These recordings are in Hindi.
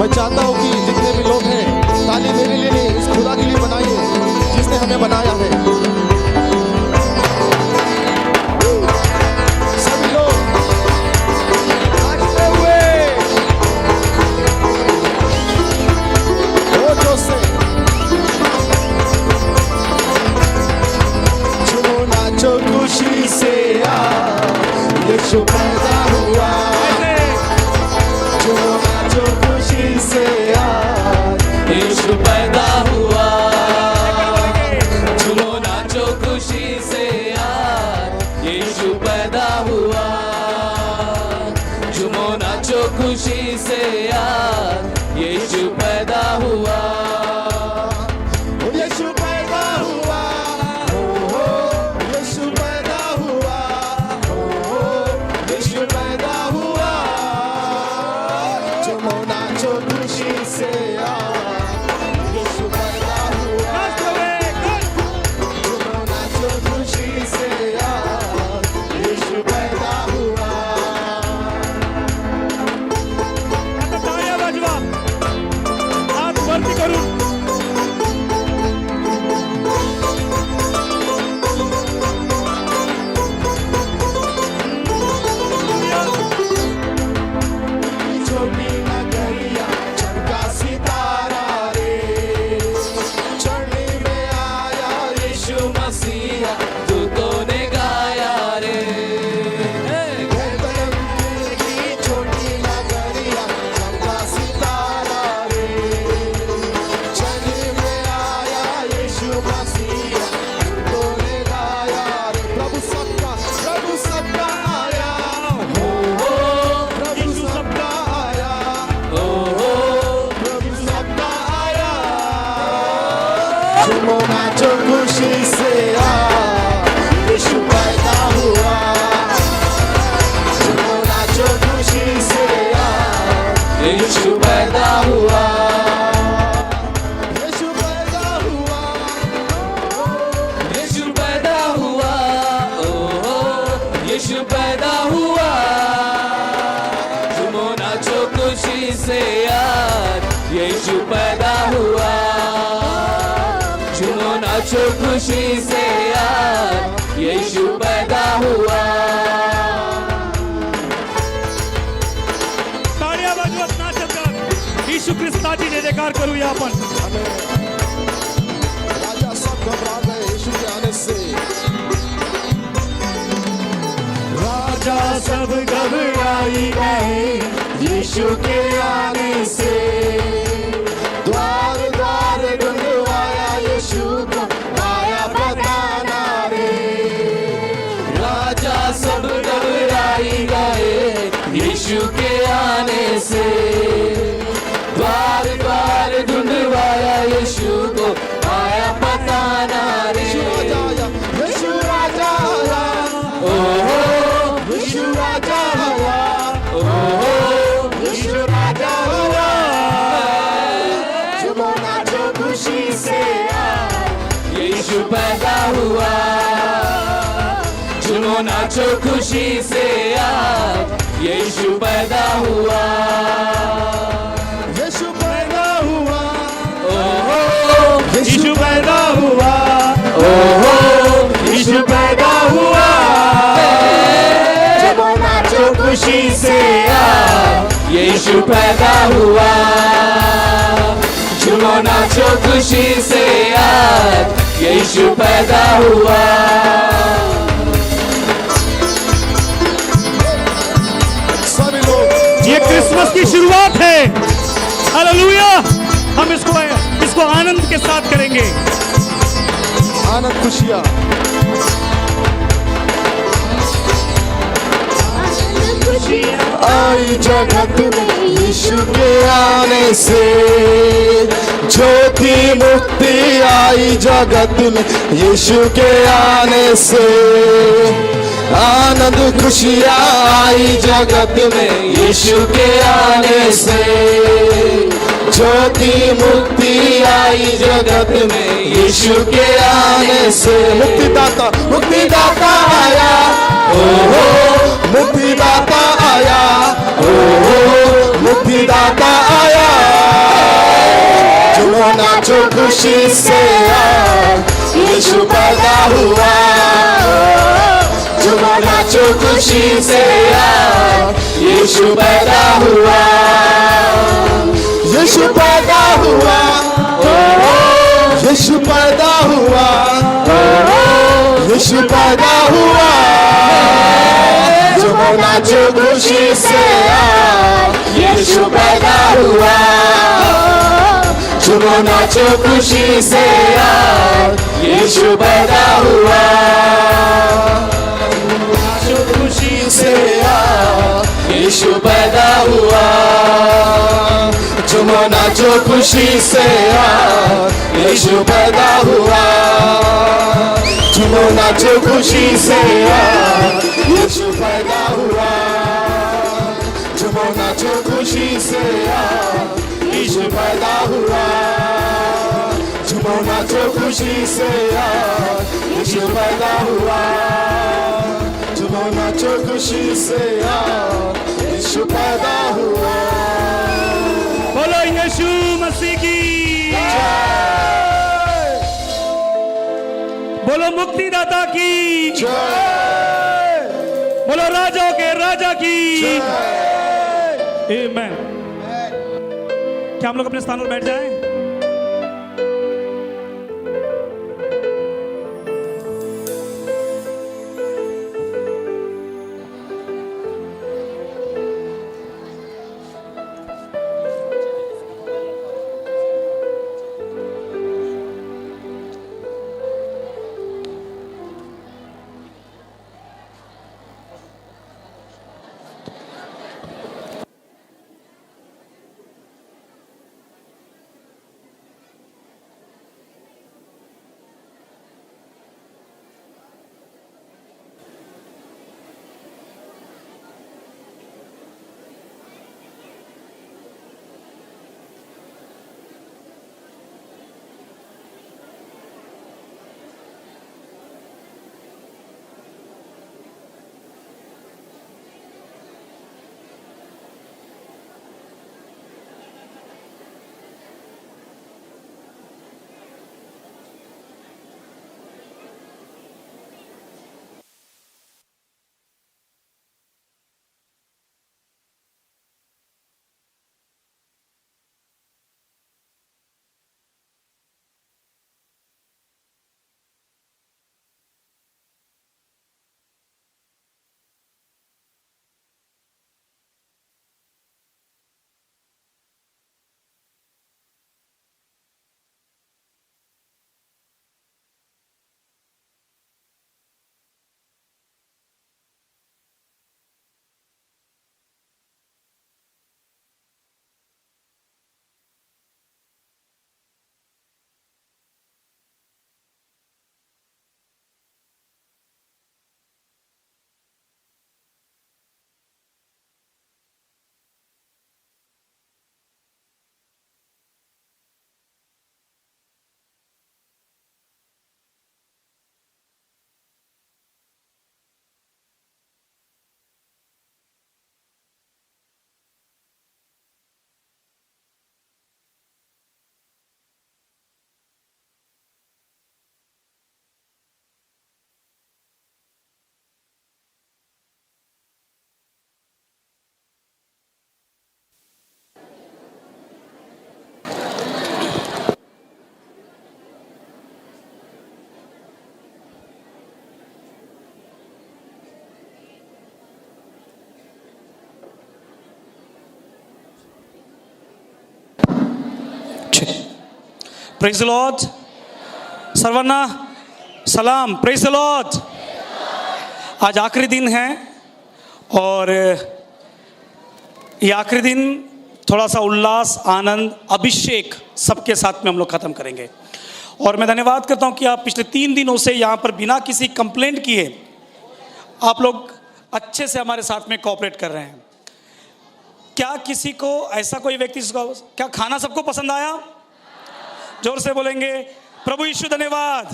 मैं चाहता हूँ कि जितने भी लोग हैं, ताली मेरे लिए नहीं, इस खुदा के लिए बनाइए जिसने हमें बनाया है। सभी लोग नाचते हुए जोर से झूमो नाचो खुशी से यीशु पैदा हुआ। झूमो नाचो खुशी से यीशु पैदा हुआ। झूमो नाचो खुशी से यीशु पैदा हुआ। झूमो नाचो खुशी से यीशु पैदा हुआ। यीशु पैदा हुआ, यीशु पैदा हुआ, यीशु पैदा हुआ। झूमो नाचो खुशी से यीशु पैदा हुआ। झूमो नाचो खुशी से यीशु पैदा हुआ। आता टाळ्या वाजवा, हात वरती करून. छोटी नगरिया चमका सितारा रे, चढ़ने में आया यीशु मसीहा दूतों ने गाया रे। बेतलहम की छोटी नगरिया चमका सितारा रे, चढ़ने में आया यीशु मसीहा दूतों ने गाया रे। प्रभु सबका आया, प्रभु सबका आया, प्रभु सबका आया। झूमो नाचो खुशी से यीशु पैदा हुआ। झूमो नाचो खुशी से यीशु पैदा हुआ। यीशु पैदा हुआ। यीशु पैदा हुआ। यीशु पैदा हुआ। झूमो नाचो खुशी से यीशु पैदा हुआ। झूमो नाचो खुशी से यीशु पैदा हुआ। टाळ्या वाजवत नाचत गात येशू ख्रिस्ताची जयकार करूया आपण. राजा सब घबरा गए यीशु के आने से। राजा सब घबराई गए यीशु के आने से। द्वार द्वार ढूंढवाया यीशु को आया बताना रे। राजा सब घबराई गए यीशु के आने से। द्वार द्वार ढूंढवाया यीशु को आया बताना रे। यीशु राजा आया, ओहो यीशु राजा आया, ओहो यीशु राजा हुआ। झूमो नाचो खुशी से यीशु पैदा हुआ। झूमो नाचो खुशी से यीशु पैदा हुआ। यीशु पैदा हुआ, ओहो येशू पैदा हुआ. ओहो यीशु पैदा हुआ। झूमो नाचो खुशी से यीशु पैदा हुआ। झूमो नाचो खुशी से यीशु पैदा हुआ। सभी लोग ये क्रिसमस की शुरुआत है. हालेलुया. हम इसको आनंद के साथ करेंगे. आनंद खुशियाँ। आई जगत में यीशु के आने से। ज्योति मुक्ति आई जगत में यीशु के आने से। आनंद खुशियाँ आई जगत में यीशु के आने से। ज्योति मुक्ति आई जगत में यीशु के आने से। मुक्तिदाता आया, ओहो मुक्तिदाता आया, ओहो मुक्तिदाता आया। खुशी से आज यीशु पैदा हुआ। झूमो नाचो खुशी से आज यीशु पैदा हुआ। यीशु पैदा हुआ, यीशु पैदा हुआ, यीशु पैदा हुआ। झूमो नाचो खुशी से आज यीशु पैदा हुआ। झूमो नाचो खुशी से आज यीशु पैदा हुआ। नाचो खुशी से आज यीशु पैदा हुआ। झूमो नाचो खुशी से आज यीशु पैदा हुआ। झूमो नाचो खुशी से आज यीशु पैदा हुआ। झूमो नाचो खुशी से आज यीशु पैदा हुआ। झूमो नाचो खुशी से आज यीशु पैदा हुआ। झूमो नाचो खुशी से आज यीशु पैदा हुआ। बोलो यीशु मसीह की, बोलो मुक्तिदाता की, बोलो राजाओं के राजा की। आमीन। क्या हम लोग अपने स्थान पर बैठ जाएं? Praise the lord. सर्वना सलाम। Praise the lord. आज आखिरी दिन है और ये आखिरी दिन थोड़ा सा उल्लास, आनंद, अभिषेक सबके साथ में हम लोग ख़त्म करेंगे। और मैं धन्यवाद करता हूँ कि आप पिछले 3 दिनों से यहाँ पर बिना किसी कंप्लेंट किए आप लोग अच्छे से हमारे साथ में कोऑपरेट कर रहे हैं। क्या किसी को ऐसा कोई व्यक्ति, क्या खाना सबको पसंद आया? जोर से बोलेंगे प्रभु यीशु धन्यवाद,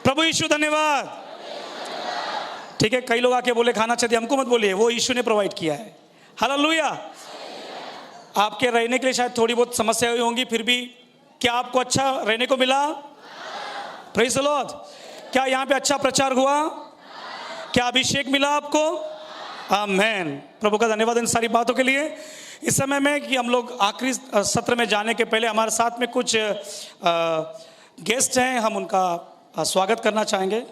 प्रभु यीशु धन्यवाद। ठीक है, कई लोग आके बोले खाना चाहिए, हमको मत बोलिए, वो यीशु ने प्रोवाइड किया है। हालेलुया। आपके रहने के लिए शायद थोड़ी बहुत समस्या हुई होंगी, फिर भी क्या आपको अच्छा रहने को मिला? Praise the Lord. क्या यहाँ पे अच्छा प्रचार हुआ? क्या अभिषेक मिला आपको? आमेन। प्रभु का धन्यवाद इन सारी बातों के लिए। इस समय में कि हम लोग आखिरी सत्र में जाने के पहले हमारे साथ में कुछ गेस्ट हैं, हम उनका स्वागत करना चाहेंगे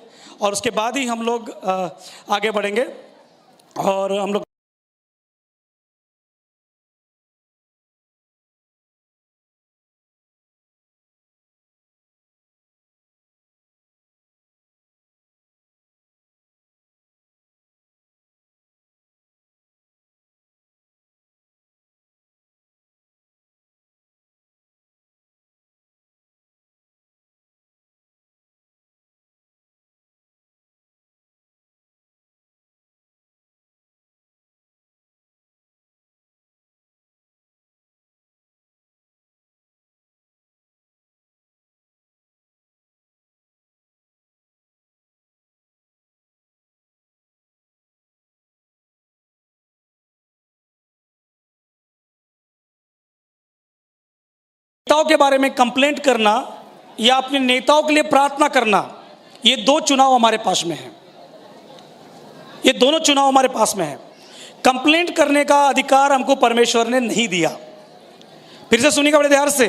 और उसके बाद ही हम लोग आगे बढ़ेंगे। और हम लोग नेताओं के बारे में कंप्लेंट करना या अपने नेताओं के लिए प्रार्थना करना, ये दो चुनाव हमारे पास में है। ये दोनों चुनाव हमारे पास में है। कंप्लेंट करने का अधिकार हमको परमेश्वर ने नहीं दिया। फिर से सुनिएगा बड़े ध्यान से,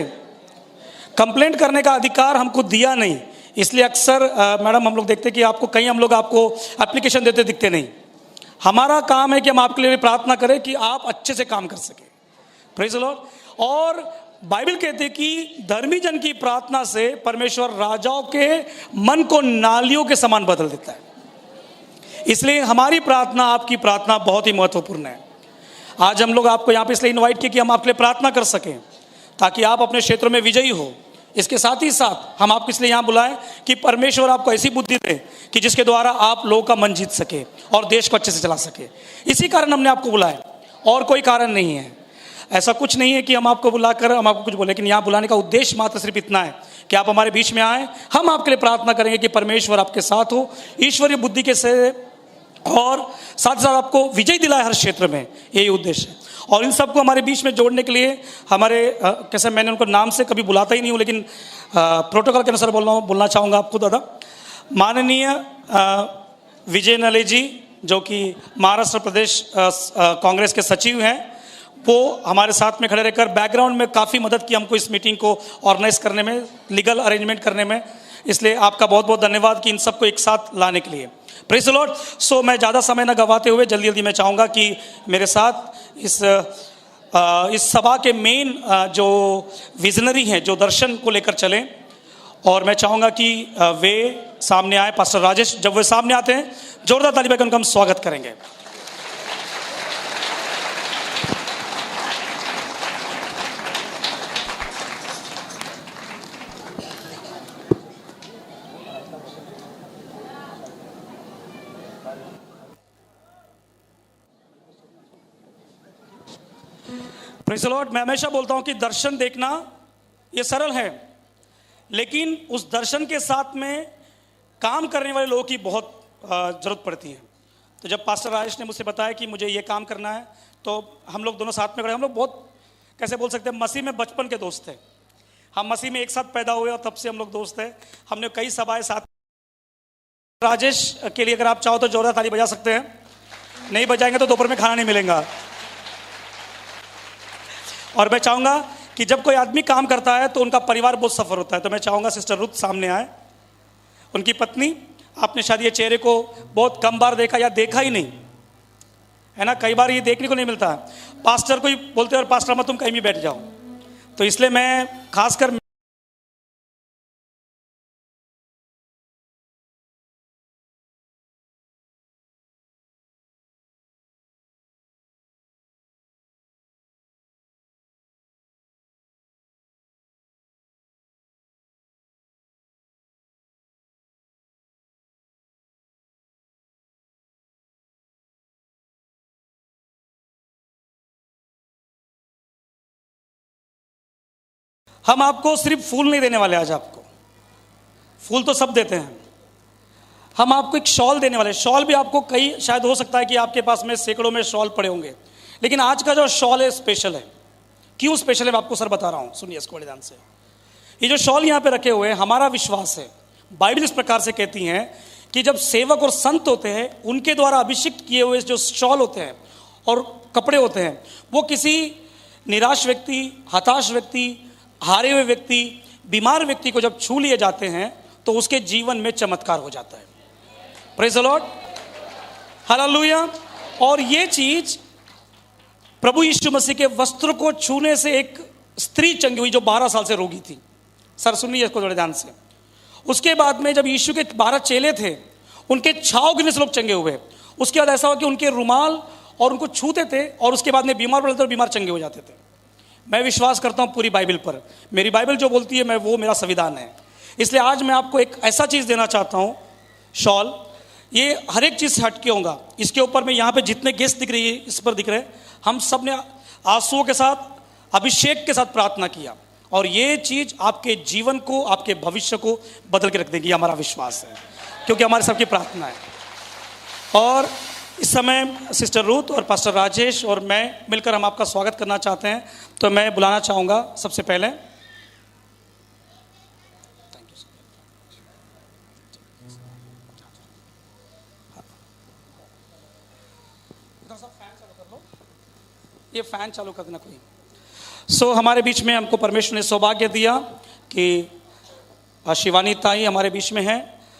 कंप्लेंट करने का अधिकार हमको दिया नहीं। इसलिए अक्सर मैडम हम लोग देखते कि आपको कहीं हम लोग आपको एप्लीकेशन देते दिखते नहीं। हमारा काम है कि हम आपके लिए प्रार्थना करें कि आप अच्छे से काम कर सके। Praise the Lord. और बाइबल कहते हैं कि धर्मी जन की प्रार्थना से परमेश्वर राजाओं के मन को नालियों के समान बदल देता है। इसलिए हमारी प्रार्थना, आपकी प्रार्थना बहुत ही महत्वपूर्ण है। आज हम लोग आपको यहाँ पे इसलिए इनवाइट किए कि हम आपके लिए प्रार्थना कर सकें ताकि आप अपने क्षेत्रों में विजयी हो। इसके साथ ही साथ हम आपको इसलिए यहाँ बुलाएं कि परमेश्वर आपको ऐसी बुद्धि दे कि जिसके द्वारा आप लोगों का मन जीत सके और देश को अच्छे से चला सके। इसी कारण हमने आपको बुलाया, और कोई कारण नहीं है। ऐसा कुछ नहीं है कि हम आपको बुलाकर हम आपको कुछ बोले, लेकिन यहाँ बुलाने का उद्देश्य मात्र सिर्फ इतना है कि आप हमारे बीच में आए। हम आपके लिए प्रार्थना करेंगे कि परमेश्वर आपके साथ हो, ईश्वरीय बुद्धि के से, और साथ साथ आपको विजय दिलाए हर क्षेत्र में। यही उद्देश्य है। और इन सबको हमारे बीच में जोड़ने के लिए हमारे कैसे, मैंने उनको नाम से कभी बुलाता ही नहीं हूँ, लेकिन प्रोटोकॉल के अनुसार बोलना चाहूँगा आपको। दादा माननीय विजय नले जी, जो कि महाराष्ट्र प्रदेश कांग्रेस के सचिव हैं, वो हमारे साथ में खड़े रहकर बैकग्राउंड में काफ़ी मदद की हमको इस मीटिंग को ऑर्गेनाइज करने में, लीगल अरेंजमेंट करने में। इसलिए आपका बहुत बहुत धन्यवाद कि इन सबको एक साथ लाने के लिए। Praise the Lord. सो मैं ज़्यादा समय न गवाते हुए जल्दी जल्दी मैं चाहूँगा कि मेरे साथ इस सभा के मेन जो विजनरी हैं, जो दर्शन को लेकर चलें, और मैं चाहूँगा कि वे सामने आए। पास्टर राजेश, जब वे सामने आते हैं जोरदार ताली बजाकर उनका हम स्वागत करेंगे। Praise the Lord. मैं हमेशा बोलता हूं कि दर्शन देखना ये सरल है, लेकिन उस दर्शन के साथ में काम करने वाले लोगों की बहुत ज़रूरत पड़ती है। तो जब पास्टर राजेश ने मुझसे बताया कि मुझे ये काम करना है, तो हम लोग दोनों साथ में खड़े। हम लोग बहुत कैसे बोल सकते हैं, मसीह में बचपन के दोस्त थे। हम मसीह में एक साथ पैदा हुए और तब से हम लोग दोस्त हैं। हमने कई सभाएं साथ। राजेश के लिए अगर आप चाहो तो जोरदार ताली बजा सकते हैं। नहीं बजाएंगे तो दोपहर में खाना नहीं मिलेगा। और मैं चाहूँगा कि जब कोई आदमी काम करता है तो उनका परिवार बहुत सफ़र होता है। तो मैं चाहूँगा सिस्टर रुथ सामने आए। उनकी पत्नी, आपने शायद ये चेहरे को बहुत कम बार देखा या देखा ही नहीं है ना, कई बार ये देखने को नहीं मिलता। पास्टर को ही बोलते हैं और पास्टर मत तुम कहीं भी बैठ जाओ। तो इसलिए मैं खासकर हम आपको सिर्फ फूल नहीं देने वाले। आज आपको फूल तो सब देते हैं, हम आपको एक शॉल देने वाले। शॉल भी आपको कई, शायद हो सकता है कि आपके पास में सैकड़ों में शॉल पड़े होंगे, लेकिन आज का जो शॉल है स्पेशल है। क्यों स्पेशल है मैं आपको सर बता रहा हूँ, सुनिए इसको बड़े ध्यान से। ये जो शॉल यहाँ पे रखे हुए हैं, हमारा विश्वास है, बाइबल इस प्रकार से कहती है कि जब सेवक और संत होते हैं, उनके द्वारा अभिषिक्त किए हुए जो शॉल होते हैं और कपड़े होते हैं, वो किसी निराश व्यक्ति, हताश व्यक्ति, हारे हुए व्यक्ति, बीमार व्यक्ति को जब छू लिए जाते हैं तो उसके जीवन में चमत्कार हो जाता है। Praise the Lord, hallelujah. और ये चीज प्रभु यीशु मसीह के वस्त्र को छूने से एक स्त्री चंगी हुई जो 12 साल से रोगी थी। सर सुनिए इसको थोड़े ध्यान से। उसके बाद में जब यीशु के 12 चेले थे, उनके छाव गिरने से लोग चंगे हुए। उसके बाद ऐसा हुआ कि उनके रुमाल और उनको छूते थे और उसके बाद में बीमार पड़ते और बीमार चंगे हो जाते थे। मैं विश्वास करता हूँ पूरी बाइबल पर, मेरी बाइबल जो बोलती है मैं वो मेरा संविधान है। इसलिए आज मैं आपको एक ऐसा चीज़ देना चाहता हूँ, शॉल। ये हर एक चीज़ से हटके होगा। इसके ऊपर में यहाँ पे जितने गेस्ट दिख रही है, इस पर दिख रहे हैं, हम सब ने आंसुओं के साथ, अभिषेक के साथ प्रार्थना किया और ये चीज़ आपके जीवन को, आपके भविष्य को बदल के रख देगी, हमारा विश्वास है, क्योंकि हमारे सबकी प्रार्थना है। और इस समय सिस्टर रूथ और पास्टर राजेश और मैं मिलकर हम आपका स्वागत करना चाहते हैं। तो मैं बुलाना चाहूँगा सबसे पहले ये फैन चालू कर देना कोई। हमारे बीच में हमको परमेश्वर ने सौभाग्य दिया कि शिवानी ताई हमारे बीच में है,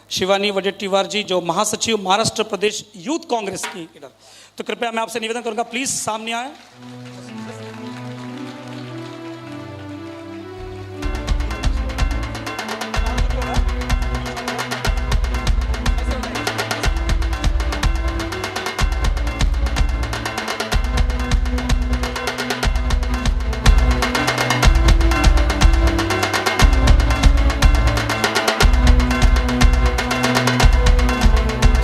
शिवानी वडेट्टीवार जी जो महासचिव महाराष्ट्र प्रदेश यूथ कांग्रेस की लीडर। तो कृपया मैं आपसे निवेदन करूंगा, प्लीज सामने आए।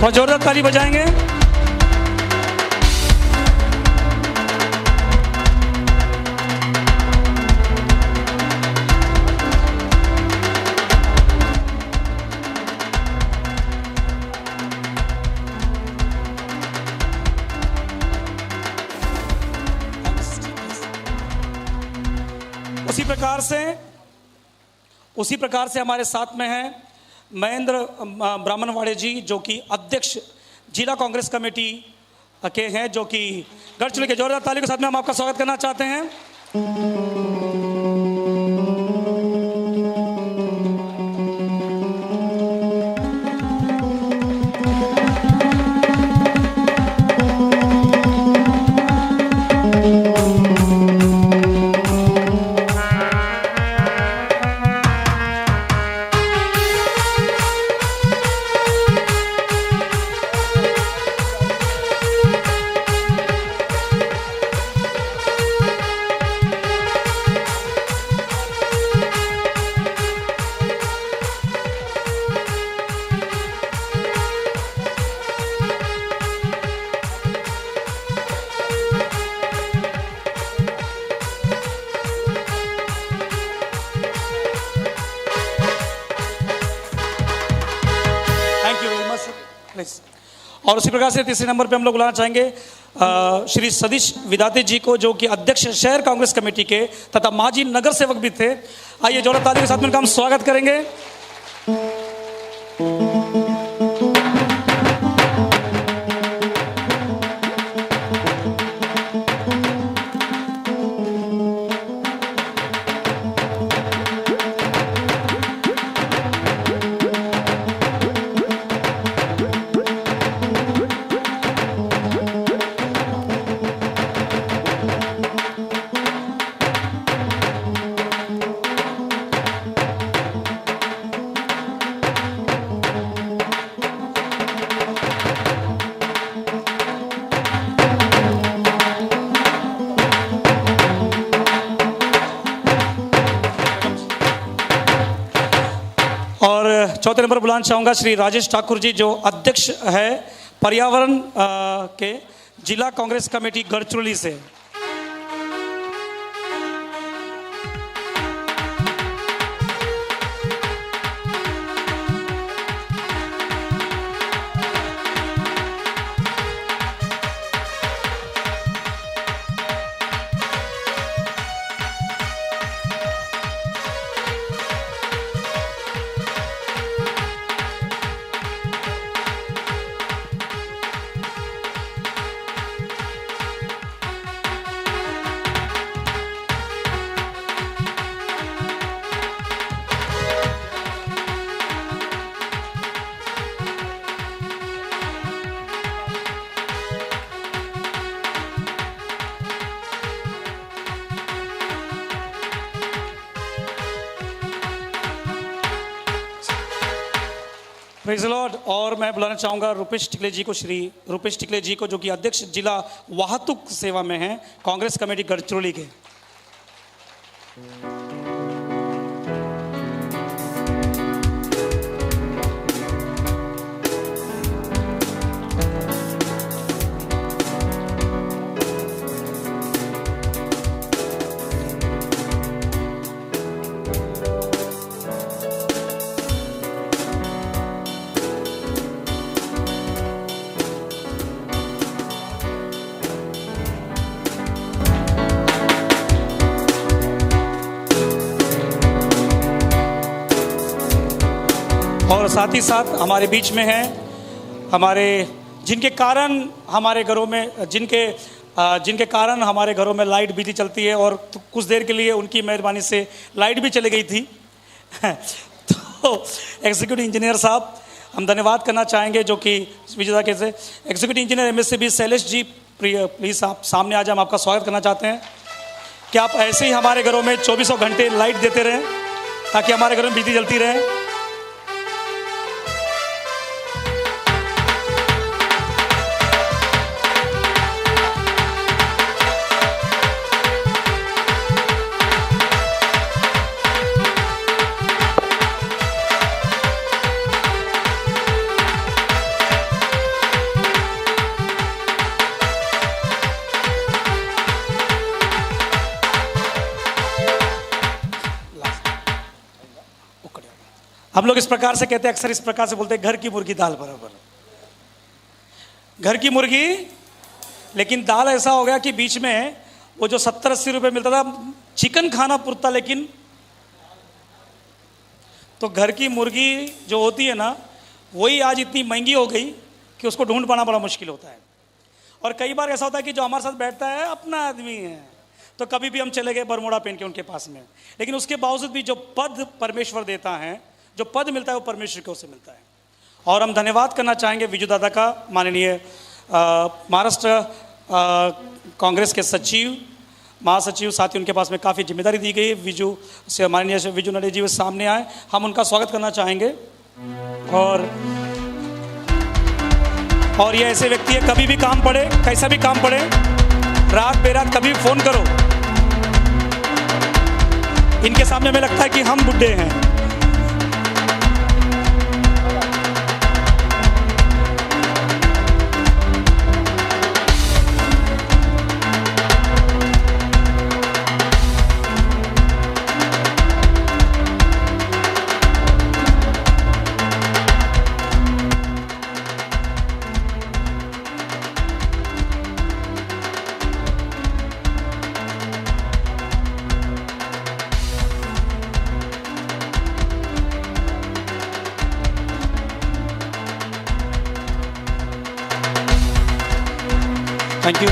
थोड़ा जोरदार ताली बजाएंगे। उसी प्रकार से हमारे साथ में है महेंद्र ब्राह्मणवाड़े जी जो कि अध्यक्ष जिला कांग्रेस कमेटी के हैं, जो कि गढ़चिरौली के जोरदार ताली के साथ में हम आपका स्वागत करना चाहते हैं। और उसी प्रकार से तीसरे नंबर पे हम लोग बुलाना चाहेंगे श्री सतीश विदाते जी को, जो कि अध्यक्ष शहर कांग्रेस कमेटी के तथा माजी नगर सेवक भी थे। आइए जोरदार ताली के साथ में हम स्वागत करेंगे। चौथे नंबर बुलाना चाहूँगा श्री राजेश ठाकुर जी जो अध्यक्ष है पर्यावरण के जिला कांग्रेस कमेटी गढ़चिरौली से। Praise the Lord. और मैं बुलाना चाहूँगा रुपेश टिकले जी को, श्री रुपेश टिकले जी को, जो कि अध्यक्ष जिला वाहतुक सेवा में हैं, कांग्रेस कमेटी गढ़चिरौली के। और साथ ही साथ हमारे बीच में हैं हमारे जिनके कारण हमारे घरों में जिनके कारण हमारे घरों में लाइट बिजली चलती है, और तो कुछ देर के लिए उनकी मेहरबानी से लाइट भी चली गई थी। तो एग्जीक्यूटिव इंजीनियर साहब हम धन्यवाद करना चाहेंगे, जो कि विजेता के से executive engineer MSCB Shailesh ji, please आप सामने आ जाए, हम आपका स्वागत करना चाहते हैं कि आप ऐसे ही हमारे घरों में 24 घंटे लाइट देते रहें ताकि हमारे घरों में बिजली जलती रहे। हम लोग इस प्रकार से कहते हैं, अक्सर इस प्रकार से बोलते हैं, घर की मुर्गी दाल बराबर। घर की मुर्गी, लेकिन दाल ऐसा हो गया कि बीच में वो जो 70-80 रुपए मिलता था, चिकन खाना पुरता, लेकिन तो घर की मुर्गी जो होती है ना, वही आज इतनी महंगी हो गई कि उसको ढूंढ पाना बड़ा मुश्किल होता है। और कई बार ऐसा होता है कि जो हमारे साथ बैठता है अपना आदमी है, तो कभी भी हम चले गए बरमोड़ा पहन के उनके पास में, लेकिन उसके बावजूद भी जो पद परमेश्वर देता है, जो पद मिलता है वो परमेश्वर को से मिलता है। और हम धन्यवाद करना चाहेंगे विजू दादा का, माननीय महाराष्ट्र कांग्रेस के सचिव, महासचिव, साथ ही उनके पास में काफ़ी जिम्मेदारी दी गई। विजू से माननीय विजू नडे जी सामने आए, हम उनका स्वागत करना चाहेंगे। और ये ऐसे व्यक्ति है, कभी भी काम पड़े, कैसा भी काम पड़े, रात बेरात कभी फ़ोन करो, इनके सामने हमें लगता है कि हम बुढ़े हैं। Thank you.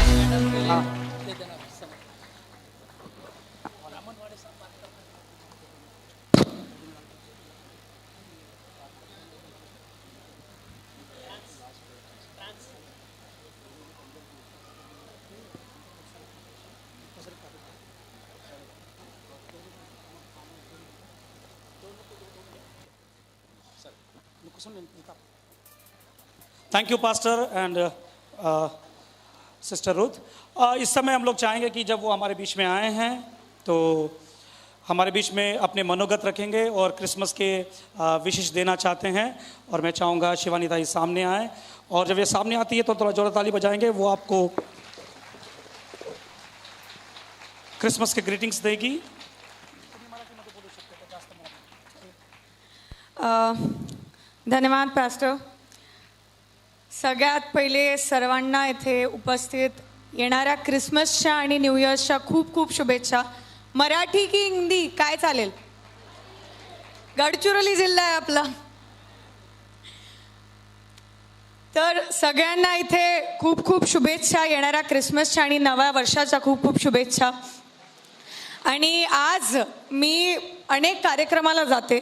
Thank you pastor and sister Ruth. इस समय हम लोग चाहेंगे कि जब वो हमारे बीच में आए हैं तो हमारे बीच में अपने मनोगत रखेंगे और क्रिसमस के विशेष देना चाहते हैं। और मैं चाहूँगा शिवानी ताई सामने आए, और जब ये सामने आती है तो थोड़ा जोर ताली बजाएंगे, वो आपको क्रिसमस के ग्रीटिंग्स देगी। धन्यवाद पास्टर। सगळ्यात पहिले सर्वांना इथे उपस्थित येणाऱ्या क्रिसमसच्या आणि न्यू इयर्सच्या खूप खूप शुभेच्छा। मराठी की हिंदी काय चालेल? गडचिरोली जिल्हा आहे आपला, तर सगळ्यांना इथे खूप खूप शुभेच्छा, येणाऱ्या क्रिसमसच्या आणि नव्या वर्षाच्या खूप खूप शुभेच्छा। आणि आज मी अनेक कार्यक्रमाला जाते,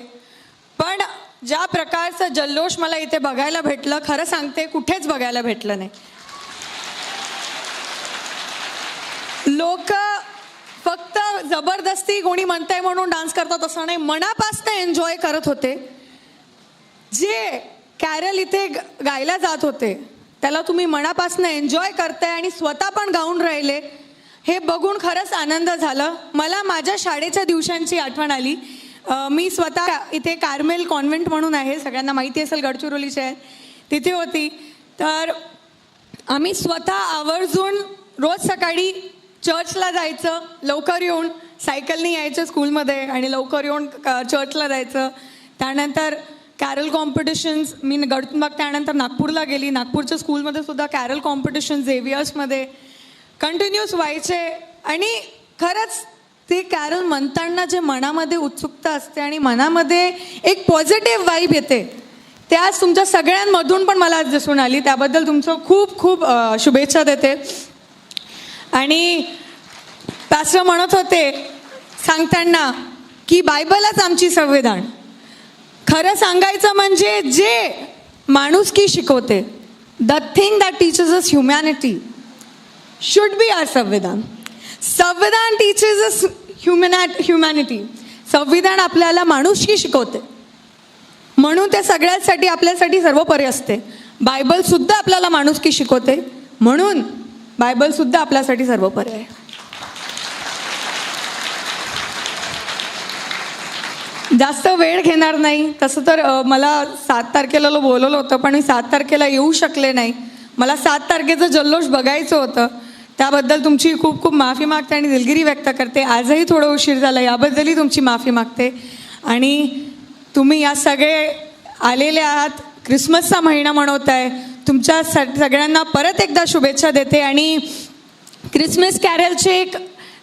पण ज्या प्रकारचं जल्लोष मला इथे बघायला भेटलं, खरं सांगते कुठेच बघायला भेटलं नाही। लोक फक्त जबरदस्ती कोणी म्हणताय म्हणून डान्स करतात असं नाही, मनापासून एन्जॉय करत होते। जे कॅरल इथे गायला जात होते त्याला तुम्ही मनापासून एन्जॉय करताय आणि स्वतः पण गाऊन राहिले, हे बघून खरंच आनंद झाला. मला माझ्या शाळेच्या दिवसांची आठवण आली. मी स्वतः इथे कार्मेल कॉन्व्हेंट म्हणून आहे, सगळ्यांना माहिती असेल, गडचिरोलीचे आहे, तिथे होती. तर आम्ही स्वतः आवर्जून रोज सकाळी चर्चला जायचं, लवकर येऊन सायकलनी यायचं स्कूलमध्ये आणि लवकर येऊन चर्चला जायचं. त्यानंतर कॅरल कॉम्पिटिशन्स, मी गडचिरोली त्यानंतर नागपूरला गेली, नागपूरच्या स्कूलमध्ये सुद्धा कॅरल कॉम्पिटिशन झेवियर्समध्ये कंटिन्यूस व्हायचे. आणि खरंच ते कॅरल म्हणताना जे मनामध्ये उत्सुकता असते आणि मनामध्ये एक पॉझिटिव्ह वाईब येते, ते आज तुमच्या सगळ्यांमधून पण मला आज दिसून आली. त्याबद्दल तुमचं खूप खूप शुभेच्छा देते. आणि पास्टर म्हणत होते सांगताना की बायबलच आमची संविधान. खरं सांगायचं म्हणजे जे माणुसकी शिकवते, the thing that teaches us humanity should be our संविधान. संविधान टीचेस अस ह्युमॅनिटी. संविधान आपल्याला माणुसकी शिकवते, म्हणून ते सगळ्यांसाठी आपल्यासाठी सर्वोपरी असते. बायबल सुद्धा आपल्याला माणुसकी शिकवते, म्हणून बायबल सुद्धा आपल्यासाठी सर्वोपरी आहे. जास्त वेळ घेणार नाही. तसं तर मला 7 तारखेला बोलवलं होतं, पण मी 7 तारखेला येऊ शकले नाही. मला 7 तारखेचं जल्लोष बघायचं होतं, त्याबद्दल तुमची खूप खूप माफी मागते आणि दिलगिरी व्यक्त करते. आजही थोडं उशीर झाला, याबद्दलही तुमची माफी मागते. आणि तुम्ही या सगळे आलेले आहात, क्रिसमसचा महिना मनवत आहे, तुमच्या सगळ्यांना परत एकदा शुभेच्छा देते. आणि क्रिसमस कॅरलचे एक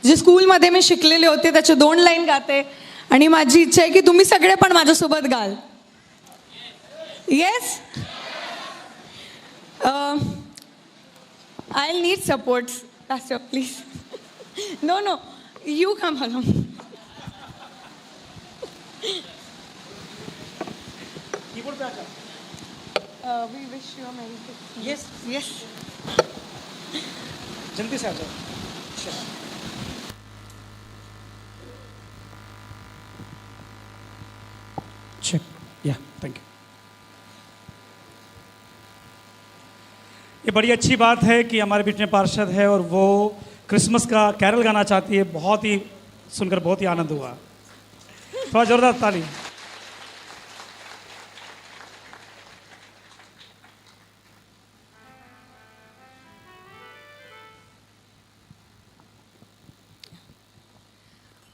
जे स्कूलमध्ये मी शिकलेले होते त्याचे 2 लाईन गाते आणि माझी इच्छा आहे की तुम्ही सगळे पण माझ्यासोबत गाल. Yes, I need support. Pastor, please. No, you come along. Keyboard पे आजा. We wish you a Merry Christmas. Yes. Yes. जल्दी से आजा. Check. Yeah, thank you. ये बड़ी अच्छी बात है कि हमारे बीच में पार्षद है और वो क्रिसमस का कैरल गाना चाहती है. बहुत ही सुनकर बहुत ही आनंद हुआ. थोड़ा जोरदार ताली.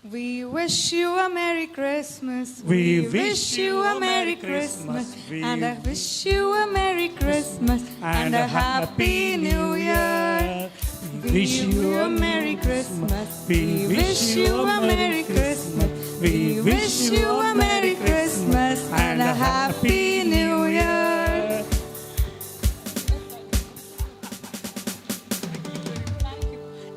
We wish you a Merry Christmas. We wish you a Merry Christmas. And I wish you a Merry Christmas and a Happy New Year. We wish you a Merry Christmas. We wish you a Merry Christmas. We wish you a Merry Christmas and a Happy New Year.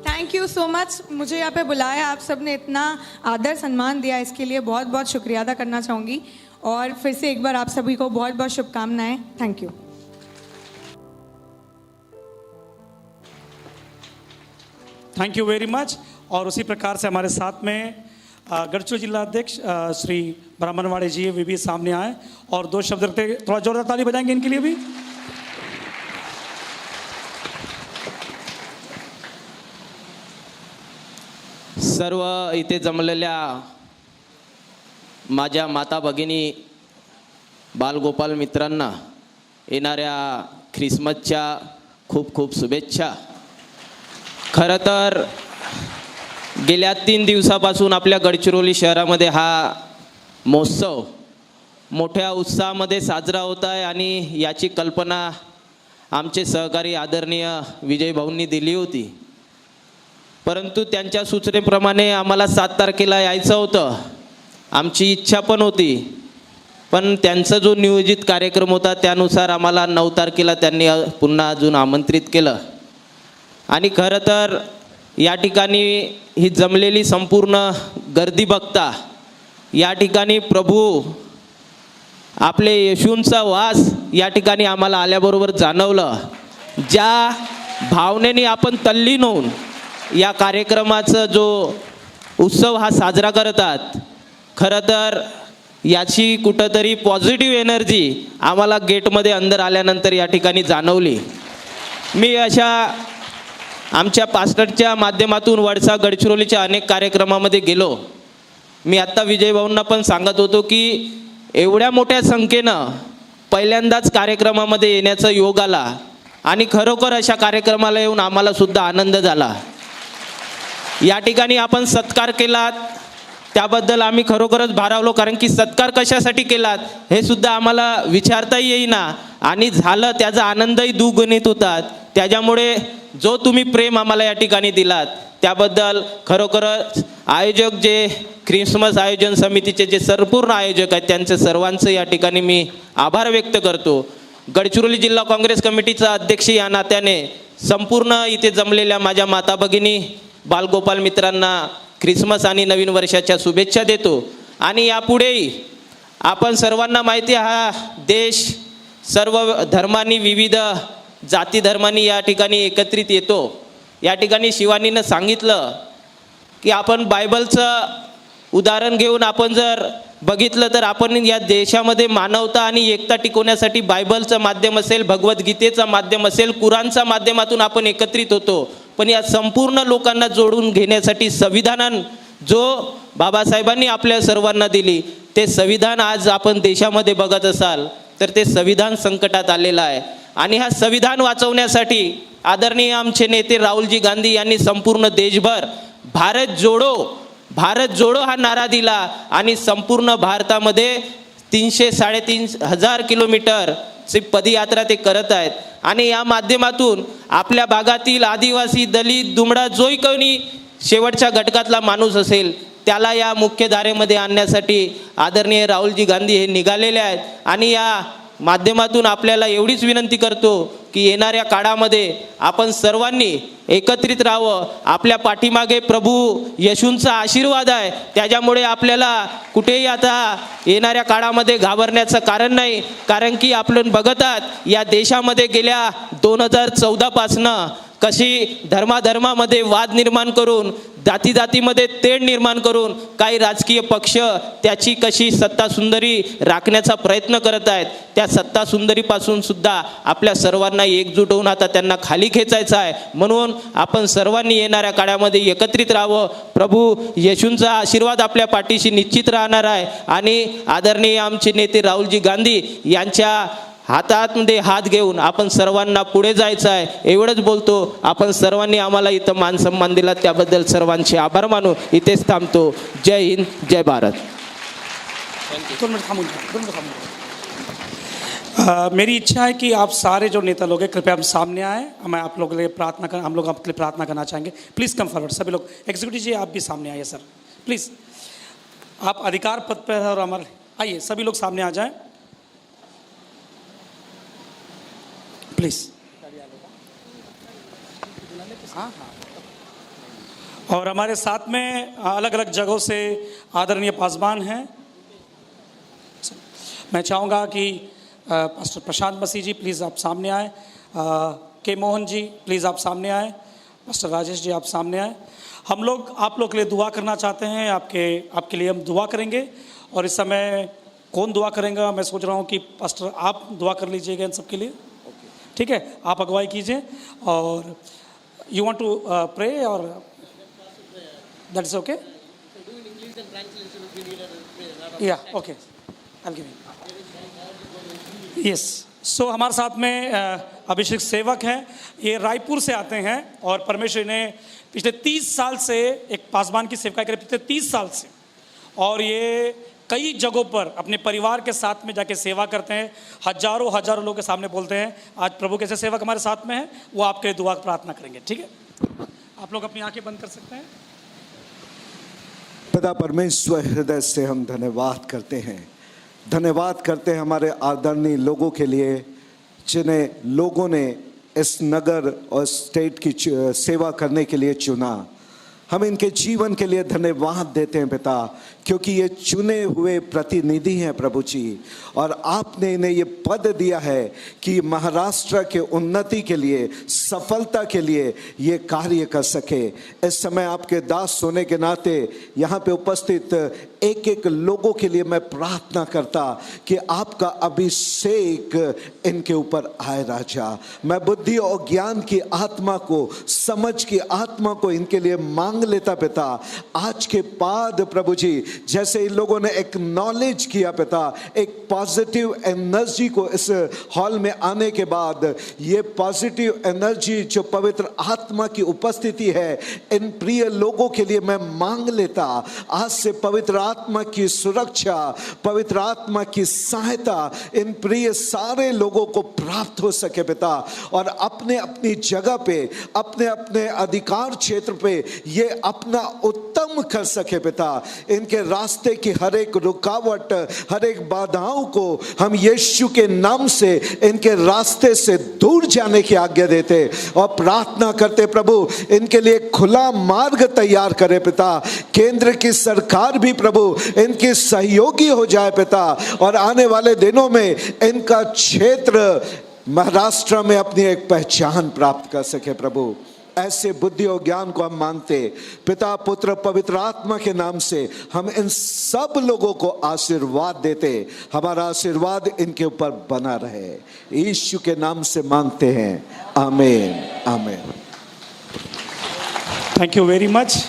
Thank you so much. मुझे यहाँ पे बुलाया, आप सब ने इतना आदर सम्मान दिया, इसके लिए बहुत बहुत शुक्रिया अदा करना चाहूँगी. और फिर से एक बार आप सभी को बहुत बहुत शुभकामनाएं. Thank you. Thank you very much. और उसी प्रकार से हमारे साथ में गढ़चिरोली जिला अध्यक्ष श्री ब्राह्मणवाड़े जी वे भी सामने आए और 2 शब्द रखते. थोड़ा जोरदार ताली बजाएंगे इनके लिए भी. सर्व इथे जमलेल्या माझ्या माता भगिनी बालगोपाल मित्रांना येणाऱ्या ख्रिसमसच्या खूप खूप शुभेच्छा. खरं तर गेल्या 3 दिवसापासून आपल्या गडचिरोली शहरामध्ये हा महोत्सव मोठ्या उत्साहामध्ये साजरा होत आहे आणि याची कल्पना आमचे सहकारी आदरणीय विजय भाऊंनी दिली होती. परंतु त्यांच्या सूचनेप्रमाणे आम्हाला 7 तारखेला यायचं होतं. आमची इच्छा पण होती, पण त्यांचा जो नियोजित कार्यक्रम होता त्यानुसार आम्हाला 9 तारखेला त्यांनी पुन्हा अजून आमंत्रित केलं. आणि खरं तर या ठिकाणी ही जमलेली संपूर्ण गर्दी बघता या ठिकाणी प्रभू आपले येशूंचा वास या ठिकाणी आम्हाला आल्याबरोबर जाणवलं. ज्या भावनेने आपण तल्लीन होऊन या कार्यक्रमाचा जो उत्सव हा साजरा करतात, खरं तर याची कुठंतरी पॉझिटिव्ह एनर्जी आम्हाला गेटमध्ये अंदर आल्यानंतर या ठिकाणी जाणवली. मी अशा आमच्या पास्टरच्या माध्यमातून वडसा गडचिरोलीच्या अनेक कार्यक्रमामध्ये गेलो. मी आत्ता विजयभाऊंना पण सांगत होतो की एवढ्या मोठ्या संख्येनं पहिल्यांदाच कार्यक्रमामध्ये येण्याचा योग आला आणि खरोखर अशा कार्यक्रमाला येऊन आम्हाला सुद्धा आनंद झाला. या ठिकाणी आपण सत्कार केलात त्याबद्दल आम्ही खरोखरच भारावलो, कारण की सत्कार कशासाठी केलात हे सुद्धा आम्हाला विचारताही येईना आणि झालं त्याचा आनंदही दुगुणित होतात. त्याच्यामुळे जो तुम्ही प्रेम आम्हाला या ठिकाणी दिलात त्याबद्दल खरोखरच आयोजक जे ख्रिसमस आयोजन समितीचे जे संपूर्ण आयोजक आहेत त्यांचे सर्वांचं या ठिकाणी मी आभार व्यक्त करतो. गडचिरोली जिल्हा काँग्रेस कमिटीचा अध्यक्ष या नात्याने संपूर्ण इथे जमलेल्या माझ्या माता भगिनी बालगोपाल मित्रांना ख्रिसमस आणि नवीन वर्षाच्या शुभेच्छा देतो. आणि यापुढेही आपण सर्वांना माहिती आहे हा देश सर्व धर्मांनी विविध जाती धर्मांनी या ठिकाणी एकत्रित येतो. या ठिकाणी शिवानीनं सांगितलं की आपण बायबलचं उदाहरण घेऊन आपण जर बघितलं तर आपण या देशामध्ये मानवता आणि एकता टिकवण्यासाठी बायबलचं माध्यम असेल, भगवद्गीतेचं माध्यम असेल, कुराणच्या माध्यमातून आपण एकत्रित होतो. पण या संपूर्ण लोकांना जोडून घेण्यासाठी संविधान जो बाबासाहेबांनी आपल्या सर्वांना दिली ते संविधान आज आपण देशामध्ये बघत असाल तर ते संविधान संकटात आलेलं आहे. आणि हा संविधान वाचवण्यासाठी आदरणीय आमचे नेते राहुलजी गांधी यांनी संपूर्ण देशभर भारत जोडो हा नारा दिला आणि संपूर्ण भारतामध्ये 300-3,500 किलोमीटरची पदयात्रा ते करत आहेत. आणि या माध्यमातून आपल्या भागातील आदिवासी, दलित, दुमडा जोही कोणी शेवटच्या घटकातला माणूस असेल त्याला या मुख्यधारेमध्ये आणण्यासाठी आदरणीय राहुलजी गांधी हे निघालेले आहेत. आणि या माध्यमातून आपल्याला एवढीच विनंती करतो की येणाऱ्या काळामध्ये आपण सर्वांनी एकत्रित राहावं. आपल्या पाठीमागे प्रभू येशूंचा आशीर्वाद आहे, त्याच्यामुळे आपल्याला कुठेही आता येणाऱ्या काळामध्ये घाबरण्याचं कारण नाही. कारण की आपण बघत आहात या देशामध्ये गेल्या 2014 पासनं कशी धर्माधर्मामध्ये वाद निर्माण करून, जातीजातीमध्ये तेढ निर्माण करून काही राजकीय पक्ष त्याची कशी सत्ता सुंदरी राखण्याचा प्रयत्न करत आहेत. त्या सत्ता सुंदरीपासून सुद्धा आपल्या सर्वांना एकजूट होऊन आता त्यांना खाली खेचायचं आहे. म्हणून आपण सर्वांनी येणाऱ्या काळामध्ये एकत्रित राहावं. प्रभू येशूंचा आशीर्वाद आपल्या पाठीशी निश्चित राहणार आहे. आणि आदरणीय आमचे नेते राहुलजी गांधी यांच्या हातामध्ये हात घेऊन आपण सर्वांना पुढे जायचं आहे. एवढंच बोलतो. आपण सर्वांनी आम्हाला इथं मान सन्मान दिला त्याबद्दल सर्वांचे आभार मानू इथेच थांबतो. जय हिंद, जय भारत. मेरी इच्छा है कि आप सारे जो नेता लोग हैं कृपया हम सामने आए. मैं आप लोगों के लिए हम लोग आपके लिए प्रार्थना करना चाहेंगे. Please come forward. सभी लोग एग्जीक्यूटिव जी आप भी सामने आइए सर प्लीज़. आप अधिकार पद पर और हमारे आइए, सभी लोग सामने आ जाएं प्लीज़. और हमारे साथ में अलग अलग जगहों से आदरणीय पासवान हैं. मैं चाहूँगा कि pastor Prashant Masih ji please आप सामने आए. के मोहन जी प्लीज़ आप सामने आए. पास्टर राजेश जी आप सामने आए. हम लोग आप लोग के लिए दुआ करना चाहते हैं. आपके लिए हम दुआ करेंगे. और इस समय कौन दुआ करेंगे मैं सोच रहा हूँ कि पास्टर आप दुआ कर लीजिएगा इन सबके लिए. ठीक है, आप अगुवाई कीजिए. और यू वांट टू प्रे और दैट इज ओके. या okay, I give you. Yes, so हमारे साथ में अभिषेक सेवक हैं. ये रायपुर से आते हैं और परमेश्वर ने पिछले 30 साल से एक पासवान की सेवकाई करी, पिछले 30 साल से. और ये कई जगहों पर अपने परिवार के साथ में जाके सेवा करते हैं. हजारों लोगों के सामने बोलते हैं. आज प्रभु कैसे सेवक हमारे साथ में है, वो आपके लिए दुआ प्रार्थना करेंगे. ठीक है, आप लोग अपनी आंखें बंद कर सकते हैं. पिता परमेश्वर, हृदय से हम धन्यवाद करते हैं. धन्यवाद करते हैं हमारे आदरणीय लोगों के लिए जिन्हें लोगों ने इस नगर और स्टेट की सेवा करने के लिए चुना. हम इनके जीवन के लिए धन्यवाद देते हैं पिता, क्योंकि ये चुने हुए प्रतिनिधि हैं प्रभु जी, और आपने इन्हें ये पद दिया है कि महाराष्ट्र के उन्नति के लिए, सफलता के लिए ये कार्य कर सके। इस समय आपके दास होने के नाते यहाँ पे उपस्थित एक एक लोगों के लिए मैं प्रार्थना करता कि आपका अभिषेक इनके ऊपर आए राजा। मैं बुद्धि और ज्ञान की आत्मा को, समझ की आत्मा को इनके लिए मांग लेता पिता। आज के बाद प्रभु जी, जैसे इन लोगों ने एक्नॉलेज किया पिता, एक पॉजिटिव एनर्जी को इस हॉल में आने के बाद, ये पॉजिटिव एनर्जी जो पवित्र आत्मा की उपस्थिति है इन प्रिय लोगों के लिए मैं मांग लेता। आज से पवित्र आत्मा की सुरक्षा, पवित्र आत्मा की सहायता इन प्रिय सारे लोगों को प्राप्त हो सके पिता, और अपने अपनी जगह पे, अपने अपने अधिकार क्षेत्र पे ये अपना उत्तम कर सके पिता। इनके रास्ते की हर एक रुकावट, हर एक बाधाओं को हम यीशु के नाम से इनके रास्ते से दूर जाने की आज्ञा देते और प्रार्थना करते प्रभु, इनके लिए खुला मार्ग तैयार करे पिता। केंद्र की सरकार भी प्रभु इनकी सहयोगी हो जाए पिता, और आने वाले दिनों में इनका क्षेत्र महाराष्ट्र में अपनी एक पहचान प्राप्त कर सके प्रभु। ऐसे बुद्धि और ज्ञान को हम मांगते पिता, पुत्र, पवित्र आत्मा के नाम से हम इन सब लोगों को आशीर्वाद देते। हमारा आशीर्वाद इनके ऊपर बना रहे, यीशु के नाम से मांगते हैं, आमीन आमीन। Thank you very much.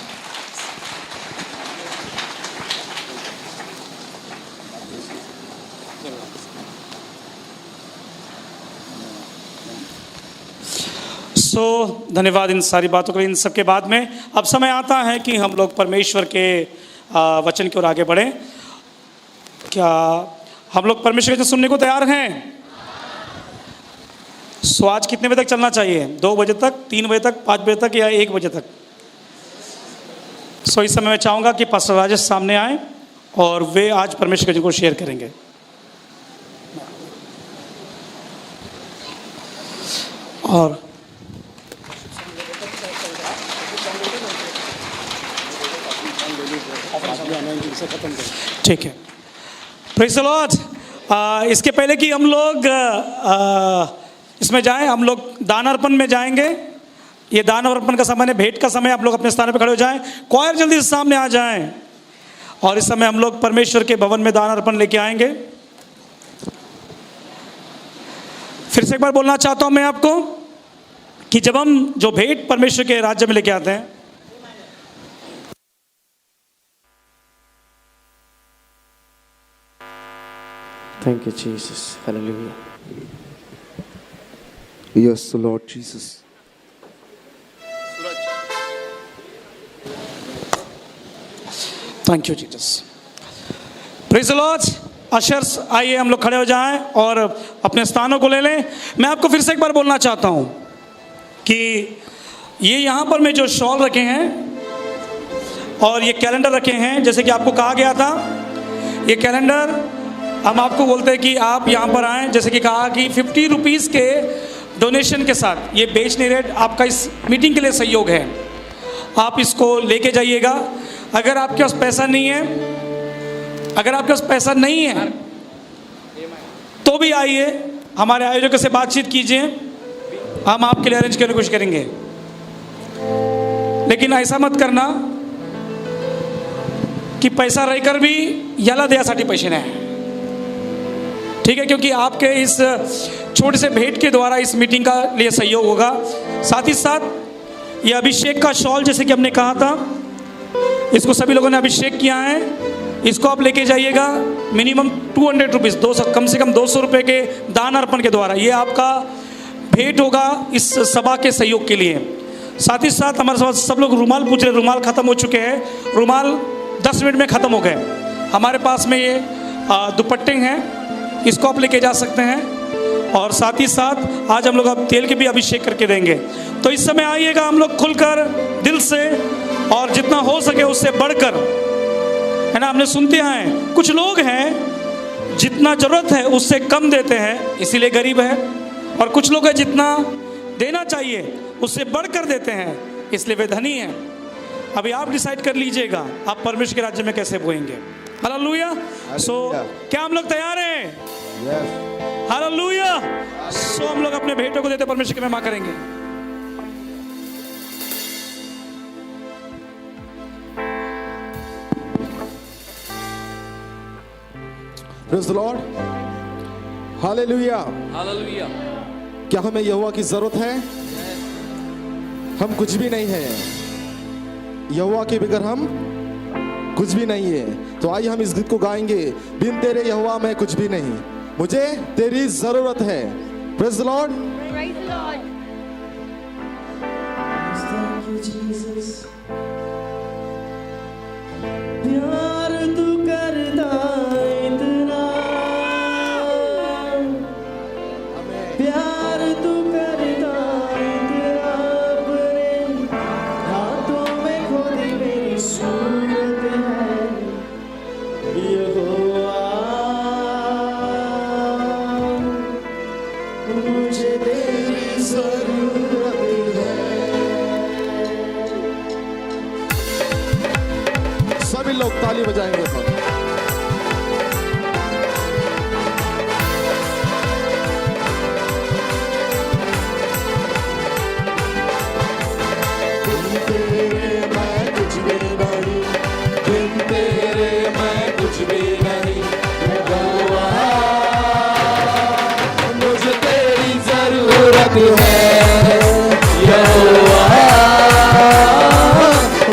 धन्यवाद इन सारी बातों के लिए। इन सब के बाद में अब समय आता है कि हम लोग परमेश्वर के वचन की ओर आगे बढ़ें। क्या हम लोग परमेश्वर के वचन सुनने को तैयार हैं? सो आज कितने बजे तक चलना चाहिए? 2 बजे तक, 3 बजे तक, 5 बजे तक या 1 बजे तक? सो इस समय मैं चाहूँगा कि पास्टर राजेश सामने आए और वे आज परमेश्वर के वचन को शेयर करेंगे। और ठीक है, प्रेज़ द लॉर्ड। इसके पहले कि हम लोग इसमें जाएं, हम लोग दान अर्पण में जाएंगे। ये दान अर्पण का समय है, भेंट का समय। आप लोग अपने स्थान पर खड़े हो जाएं, क्वायर जल्दी से सामने आ जाएं, और इस समय हम लोग परमेश्वर के भवन में दान अर्पण लेके आएंगे। फिर से एक बार बोलना चाहता हूं मैं आपको कि जब हम जो भेंट परमेश्वर के राज्य में लेके आते हैं, Thank you, Jesus. Hallelujah. Yes, Lord Jesus. Thank you Jesus. Praise the Lord. Ushers आइए हम लोग खड़े हो जाएं और अपने स्थानों को ले लें। मैं आपको फिर से एक बार बोलना चाहता हूं कि ये यहाँ पर मैं जो शॉल रखे हैं और ये कैलेंडर रखे हैं, जैसे कि आपको कहा गया था, ये कैलेंडर हम आपको बोलते हैं कि आप यहाँ पर आएँ। जैसे कि कहा कि 50 रुपीज़ के डोनेशन के साथ ये बेच नहीं रेट आपका इस मीटिंग के लिए सहयोग है। आप इसको लेके जाइएगा। अगर आपके पास पैसा नहीं है, अगर आपके पास पैसा नहीं है तो भी आइए, हमारे आयोजकों से बातचीत कीजिए, हम आपके लिए अरेंज करने की कोशिश करेंगे। लेकिन ऐसा मत करना कि पैसा रहकर भी याला द्यासाठी पैसे नाही, ठीक है? क्योंकि आपके इस छोटे से भेंट के द्वारा इस मीटिंग का लिए सहयोग होगा। साथ ही साथ ये अभिषेक का शॉल, जैसे कि हमने कहा था, इसको सभी लोगों ने अभिषेक किया है। इसको आप लेके जाइएगा मिनिमम 200 रुपीज़, 200 कम से कम 200 रुपये के दान अर्पण के द्वारा। ये आपका भेंट होगा इस सभा के सहयोग के लिए। साथ ही साथ हमारे साथ सब लोग रुमाल पूछ रहे, रुमाल ख़त्म हो चुके हैं। रुमाल 10 मिनट में ख़त्म हो गए। हमारे पास में ये दुपट्टे हैं, इसको आप लेके जा सकते हैं। और साथ ही साथ आज हम लोग अब तेल के भी अभिषेक करके देंगे। तो इस समय आइएगा, हम लोग खुलकर दिल से और जितना हो सके उससे बढ़कर, है ना। हमने सुनते हैं कुछ लोग हैं जितना ज़रूरत है उससे कम देते हैं, इसीलिए गरीब है। और कुछ लोग हैं जितना देना चाहिए उससे बढ़कर देते हैं, इसलिए वे धनी हैं। अभी आप डिसाइड कर लीजिएगा आप परमेश्वर के राज्य में कैसे बोएंगे। हालेलुया। सो क्या हम लोग तैयार हैं? हालेलुया। सो हम लोग अपने भेंटों को देते परमेश्वर की महिमा करेंगे। Praise the Lord. Hallelujah. Hallelujah. क्या हमें यहोवा की जरूरत है? हम कुछ भी नहीं है, यहोवा के बगैर हम कुछ भी नहीं है। तो आइए हम इस गीत को गाएंगे, बिन तेरे यहोवा मैं कुछ भी नहीं, मुझे तेरी जरूरत है। Praise the Lord. प्यार तू करता इतना, प्यार तू करता इतना, अपने हाथों में खोदी मेरी सूरत है यहोवा, मुझे तेरी जरूरत है। सभी लोग ताली बजाएंगे।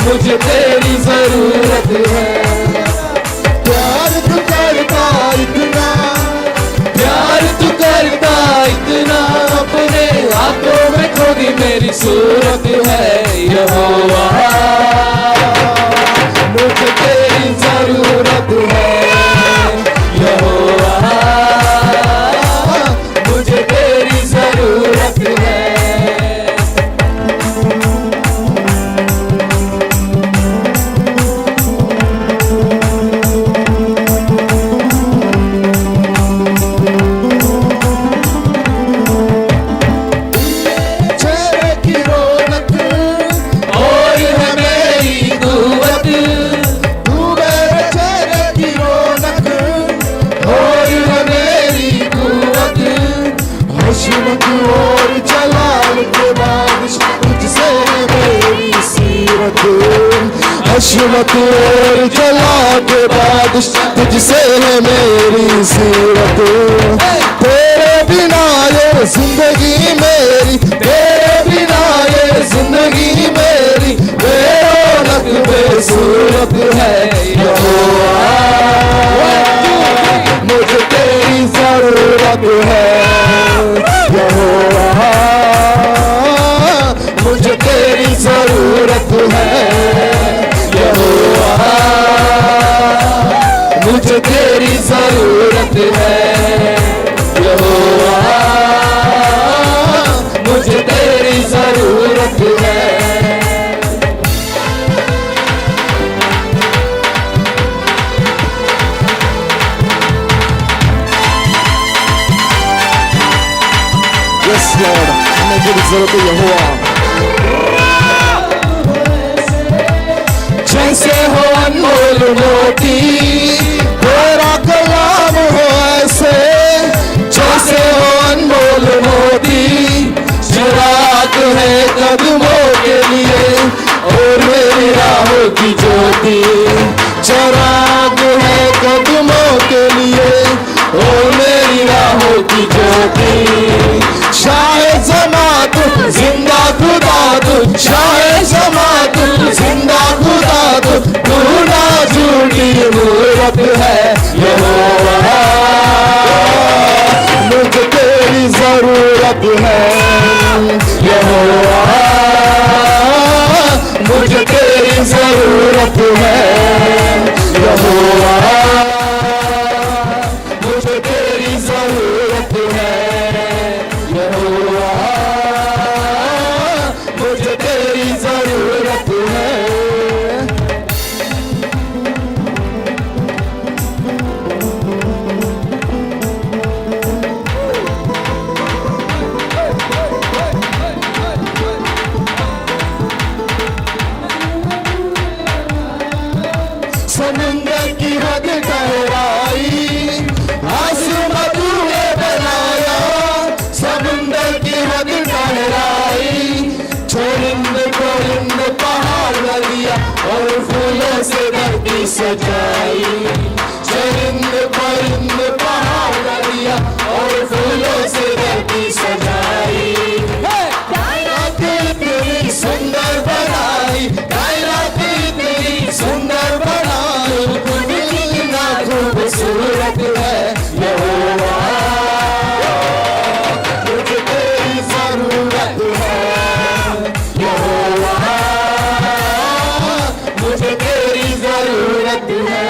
मुझे तेरी जरूरत है। प्यार तू करता इतना, प्यार तू करता इतना, अपने हाथों में खोदी मेरी सूरत है यहोवा, मुझे तेरी जरूरत है यहोवा, मुझे तेरी जरूरत है। चेहरे की रौनक और है मेरी कुव्वत, तू मेरे चेहरे की रौनक और है मेरी कुव्वत, हशमत और जलाल के बारिश तुझसे है मेरी सीरत, हशमत और जलाल के बारिश तुझसे है मेरी सीरत। तेरे बिना ये जिंदगी मेरी, तेरे बिना ये जिंदगी मेरी बेरौनक बेसूरत है यहोवा, मुझे तेरी जरूरत है यहोवा, मुझे तेरी जरूरत है यहोवा, मुझे तेरी जरूरत है यहोवा, मुझे तेरी जरूरत है। Yes Lord, हमें तेरी जरूरत है यहोवा। जैसे हो अनमोल मोती तेरा कलाम हो ऐसे, जैसे हो अनमोल मोती चिराग है कदमों के लिए और मेरी राहों की ज्योति, चिराग है कदमों के लिए और मेरी राहों की ज्योति। शाहे जमा तू जिंदा खुदा तू, शाहे जमा तू जिंदा खुदा तू, तू ना झूठी मूरत है यहोवा, मुझे तेरी जरूरत है यहोवा, मुझे तेरी जरूरत है यहोवा, मुझे तेरी जरूरत है यहोवा, मुझे तेरी जरूरत है। सजाई, चरिंद परिंद पहाड़ नदियाँ और फूलों से धरती सजाई। कायनात इतनी सुंदर बनाई, कायनात इतनी सुंदर बनाई, कितना खूबसूरत है यहोवा, मुझे तेरी जरूरत है यहोवा, मुझे तेरी जरूरत है।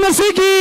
मसीह की